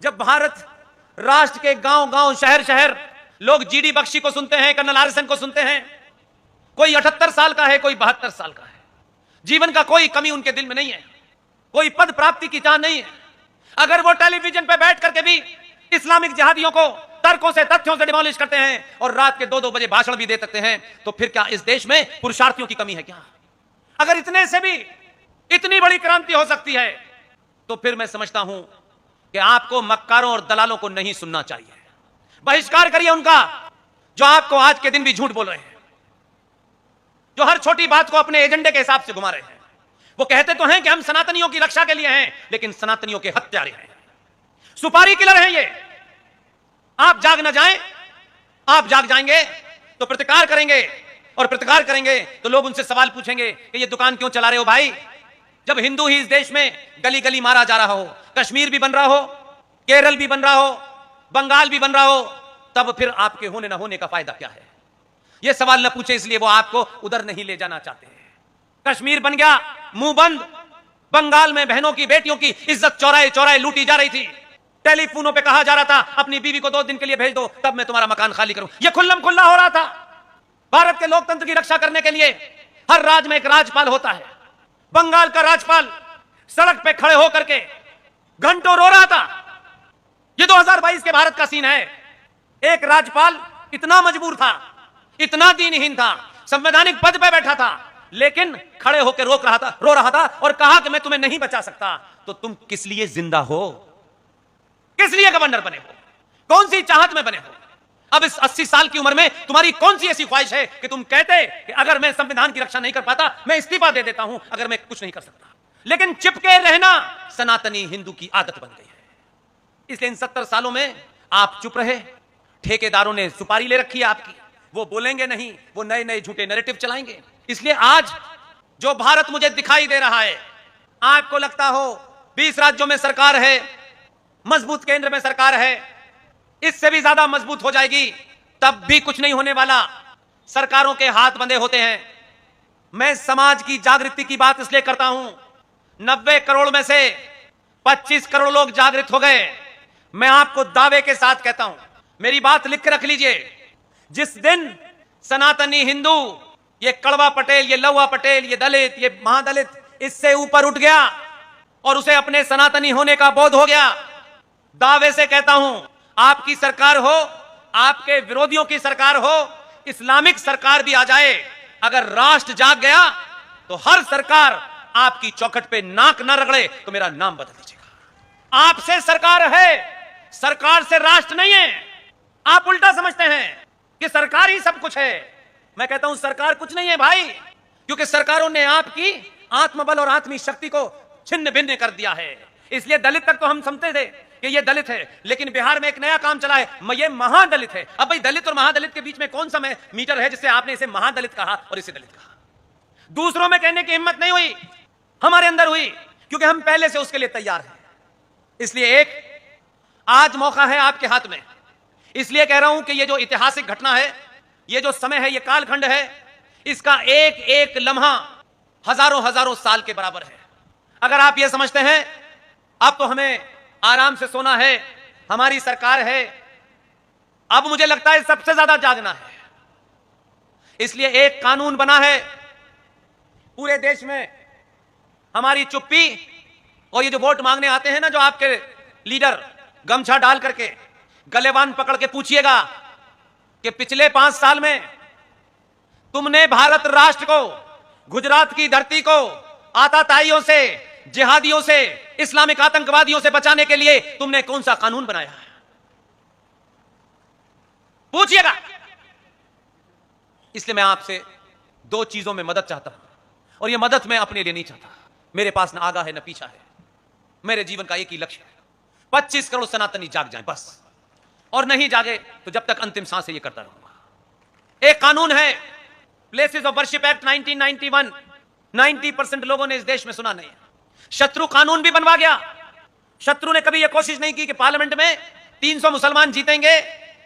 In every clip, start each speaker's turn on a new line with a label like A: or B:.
A: जब भारत राष्ट्र के गांव गांव शहर शहर लोग जीडी बख्शी को सुनते हैं, कर्नल आरिसन को सुनते हैं, कोई 78 साल का है, कोई 72 साल का है, जीवन का कोई कमी उनके दिल में नहीं है, कोई पद प्राप्ति की चाह नहीं है। अगर वो टेलीविजन पे बैठ करके भी इस्लामिक जिहादियों को तर्कों से तथ्यों से डिमोलिश करते हैं और रात के 2-2 बजे भाषण भी दे सकते हैं, तो फिर क्या इस देश में पुरुषार्थियों की कमी है क्या? अगर इतने से भी इतनी बड़ी क्रांति हो सकती है तो फिर मैं समझता हूं कि आपको मक्कारों और दलालों को नहीं सुनना चाहिए। बहिष्कार करिए उनका जो आपको आज के दिन भी झूठ बोल रहे हैं, जो हर छोटी बात को अपने एजेंडे के हिसाब से घुमा रहे हैं। वो कहते तो हैं कि हम सनातनियों की रक्षा के लिए हैं, लेकिन सनातनियों के हत्यारे हैं, सुपारी किलर हैं ये। आप जाग न जाएं, आप जाग जाएंगे तो प्रतिकार करेंगे, और प्रतिकार करेंगे तो लोग उनसे सवाल पूछेंगे कि ये दुकान क्यों चला रहे हो भाई? जब हिंदू ही इस देश में गली गली मारा जा रहा हो, कश्मीर भी बन रहा हो, केरल भी बन रहा हो, बंगाल भी बन रहा हो, तब फिर आपके होने ना होने का फायदा क्या है? ये सवाल न पूछे, इसलिए वो आपको उधर नहीं ले जाना चाहते हैं। कश्मीर बन गया मुंह बंद, बंगाल में बहनों की बेटियों की इज्जत चौराहे चौराहे लूटी जा रही थी, टेलीफोनों पे कहा जा रहा था अपनी बीवी को 2 दिन के लिए भेज दो तब मैं तुम्हारा मकान खाली करूं। यह खुल्लम खुल्ला हो रहा था। भारत के लोकतंत्र की रक्षा करने के लिए हर राज्य में एक राज्यपाल होता है। बंगाल का राज्यपाल सड़क पे खड़े होकर के घंटों रो रहा था। यह 2022 के भारत का सीन है। एक राज्यपाल इतना मजबूर था, इतना दीनहीन था, संवैधानिक पद पे बैठा था, लेकिन खड़े होकर रो रहा था और कहा कि मैं तुम्हें नहीं बचा सकता। तो तुम किस लिए जिंदा हो? किस लिए गवर्नर बने हो? कौन सी चाहत में बने हो? अब इस 80 साल की उम्र में तुम्हारी कौन सी ऐसी ख्वाहिश है कि तुम कहते कि अगर मैं संविधान की रक्षा नहीं कर पाता मैं इस्तीफा दे देता हूं, अगर मैं कुछ नहीं कर सकता। लेकिन चिपके रहना सनातनी हिंदू की आदत बन गई है। इसलिए इन 70 सालों में आप चुप रहे। ठेकेदारों ने सुपारी ले रखी है आपकी, वो बोलेंगे नहीं, वो नए नए झूठे नैरेटिव चलाएंगे। इसलिए आज जो भारत मुझे दिखाई दे रहा है, आपको लगता हो 20 राज्यों में सरकार है, मजबूत केंद्र में सरकार है, इससे भी ज्यादा मजबूत हो जाएगी, तब भी कुछ नहीं होने वाला। सरकारों के हाथ बंधे होते हैं। मैं समाज की जागृति की बात इसलिए करता हूं, 90 करोड़ में से 25 करोड़ लोग जागृत हो गए। मैं आपको दावे के साथ कहता हूं, मेरी बात लिख के रख लीजिए, जिस दिन सनातनी हिंदू, ये कड़वा पटेल, ये लौवा पटेल, ये दलित, ये महादलित, इससे ऊपर उठ गया और उसे अपने सनातनी होने का बोध हो गया, दावे से कहता हूं, आपकी सरकार हो, आपके विरोधियों की सरकार हो, इस्लामिक सरकार भी आ जाए, अगर राष्ट्र जाग गया तो हर सरकार आपकी चौखट पे नाक न रगड़े तो मेरा नाम बदल दीजिएगा। आपसे सरकार है, सरकार से राष्ट्र नहीं है। आप उल्टा समझते हैं कि सरकार ही सब कुछ है। मैं कहता हूं सरकार कुछ नहीं है भाई, क्योंकि सरकारों ने आपकी आत्मबल और आत्मी शक्ति को छिन्न भिन्न कर दिया है। इसलिए दलित तक तो हम समझते थे कि ये दलित है, लेकिन बिहार में एक नया काम चला है, ये महादलित है। अब भाई दलित और महादलित के बीच में कौन सा मीटर है जिससे आपने इसे महादलित कहा और इसे दलित कहा? दूसरों में कहने की हिम्मत नहीं हुई, हमारे अंदर हुई, क्योंकि हम पहले से उसके लिए तैयार हैं। इसलिए एक आज मौका है आपके हाथ में। इसलिए कह रहा हूं कि ये जो ऐतिहासिक घटना है, ये जो समय है, ये कालखंड है, इसका एक एक लम्हा हजारों हजारों साल के बराबर है। अगर आप ये समझते हैं अब तो हमें आराम से सोना है, हमारी सरकार है, अब मुझे लगता है सबसे ज्यादा जागना है। इसलिए एक कानून बना है पूरे देश में। हमारी चुप्पी और ये जो वोट मांगने आते हैं ना, जो आपके लीडर गमछा डाल करके गलेबान पकड़ के पूछिएगा कि पिछले 5 साल में तुमने भारत राष्ट्र को, गुजरात की धरती को आताताइयों से, जिहादियों से, इस्लामिक आतंकवादियों से बचाने के लिए तुमने कौन सा कानून बनाया है? पूछिएगा। इसलिए मैं आपसे 2 चीजों में मदद चाहता हूं, और यह मदद मैं अपने लिए नहीं चाहता। मेरे पास न आगा है न पीछा है। मेरे जीवन का एक ही लक्ष्य है, 25 करोड़ सनातनी जाग जाएं बस, और नहीं जागे तो जब तक अंतिम सांस है ये करता रहूंगा। एक कानून है प्लेसेस ऑफ वर्शिप एक्ट 1991, 90% लोगों ने इस देश में सुना नहीं। शत्रु कानून भी बनवा गया। शत्रु ने कभी यह कोशिश नहीं की कि पार्लियामेंट में 300 मुसलमान जीतेंगे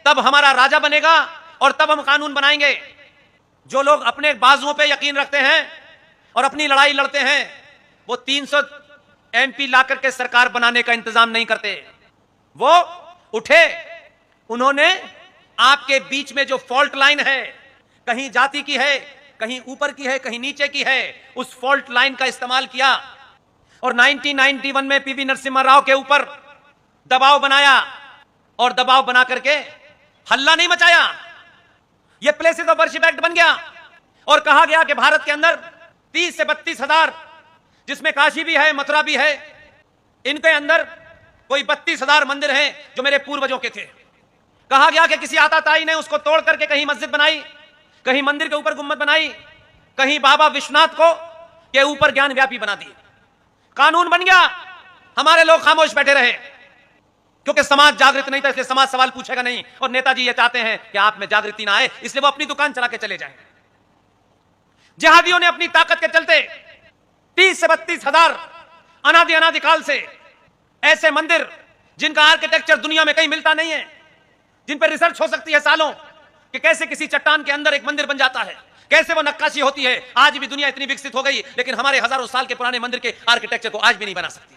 A: तब हमारा राजा बनेगा और तब हम कानून बनाएंगे। जो लोग अपने बाजुओं पे यकीन रखते हैं और अपनी लड़ाई लड़ते हैं, वो 300 MP ला करके सरकार बनाने का इंतजाम नहीं करते। वो उठे, उन्होंने आपके बीच में जो फॉल्ट लाइन है, कहीं जाति की है, कहीं ऊपर की है, कहीं नीचे की है, उस फॉल्ट लाइन का इस्तेमाल किया और 1991 में पीवी नरसिम्हा राव के ऊपर दबाव बनाया और दबाव बना करके हल्ला नहीं मचाया। यह प्लेसेस ऑफ वर्शिप एक्ट बन गया और कहा गया कि भारत के अंदर 30 से 32 हजार, जिसमें काशी भी है, मथुरा भी है, इनके अंदर कोई 32,000 मंदिर हैं जो मेरे पूर्वजों के थे। कहा गया कि किसी आताताई ने उसको तोड़ करके कहीं मस्जिद बनाई, कहीं मंदिर के ऊपर गुम्बद बनाई, कहीं बाबा विश्वनाथ को के ऊपर ज्ञान व्यापी बना दी। कानून बन गया, हमारे लोग खामोश बैठे रहे क्योंकि समाज जागृत नहीं था, इसलिए समाज सवाल पूछेगा नहीं। और नेताजी ये चाहते हैं कि आप में जागृति ना आए, इसलिए वो अपनी दुकान चला के चले जाएं। जिहादियों ने अपनी ताकत के चलते 30 से 32 हजार अनादिकाल से ऐसे मंदिर जिनका आर्किटेक्चर दुनिया में कहीं मिलता नहीं है, जिन पर रिसर्च हो सकती है सालों कि कैसे किसी चट्टान के अंदर एक मंदिर बन जाता है, कैसे वो नक्काशी होती है। आज भी दुनिया इतनी विकसित हो गई, लेकिन हमारे हजारों साल के पुराने मंदिर के आर्किटेक्चर को आज भी नहीं बना सकती।